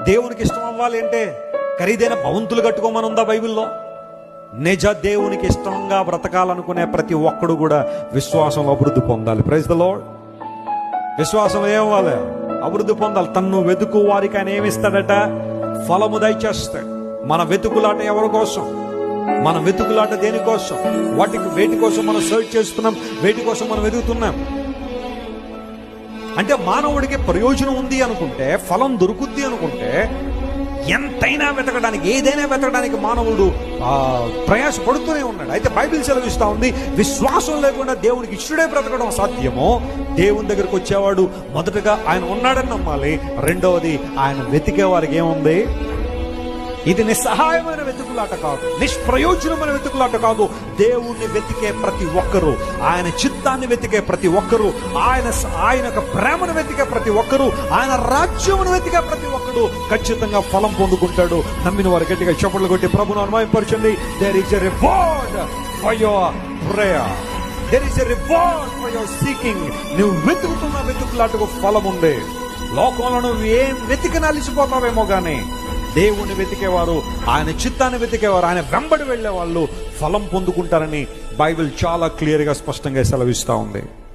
దేవునికి ఇష్టం అవ్వాలి అంటే ఖరీదైన భవంతులు కట్టుకోమని ఉందా బైబిల్లో? నిజ దేవునికి ఇష్టంగా బ్రతకాలనుకునే ప్రతి ఒక్కడు కూడా విశ్వాసంలో అభివృద్ధి పొందాలి. Praise the Lord. విశ్వాసం ఏమవ్వాలి? అభివృద్ధి పొందాలి. తన్ను వెతుకు వారికి ఆయన ఏమిస్తాడట? ఫలము దయచేస్తాడు. మన వెతుకులాట ఎవరి కోసం? మన వెతుకులాట దేనికోసం? వేటి కోసం మనం సర్చ్ చేస్తున్నాం, వేటి కోసం మనం వెతుకుతున్నాం. అంటే మానవుడికి ప్రయోజనం ఉంది అనుకుంటే, ఫలం దొరుకుద్ది అనుకుంటే ఎంతైనా వెతకడానికి, ఏదైనా వెతకడానికి మానవుడు ప్రయాసపడుతూనే ఉన్నాడు. అయితే బైబిల్ సెలవిస్తా ఉంది, విశ్వాసం లేకుండా దేవునికి ఇష్టడే బ్రతకడం అసాధ్యమో. దేవుని దగ్గరకు వచ్చేవాడు మొదటగా ఆయన ఉన్నాడని నమ్మాలి. రెండవది, ఆయన వెతికే వారికి ఏముంది? ఇది నిస్సహాయమైన వెతుకులాట కాదు, నిష్ప్రయోజనమైన వెతుకులాట కాదు. దేవుణ్ణి వెతికే ప్రతి ఒక్కరూ, ఆయన చిత్తాన్ని వెతికే ప్రతి ఒక్కరూ, ఆయన ప్రేమను వెతికే ప్రతి ఒక్కరూ, ఆయన రాజ్యమును వెతికే ప్రతి ఒక్కరు ఖచ్చితంగా ఫలం పొందుకుంటాడు. నమ్మిన వారు గట్టిగా చప్పట్లు కొట్టి ప్రభువును అనుమతించండి. There is a reward for your prayer. There is a reward for your seeking. నువ్వు వెతుకుతున్న వెతుకులాటకు ఫలం ఉంది. లోకంలో నువ్వు ఏం వెతికిన అలిసిపోతావేమో గానీ దేవుణ్ణి వెతికేవారు, ఆయన చిత్తాన్ని వెతికేవారు, ఆయన వెంబడి వెళ్లే వాళ్ళు ఫలం పొందుకుంటారని బైబిల్ చాలా క్లియర్గా స్పష్టంగా సెలవిస్తా ఉంది.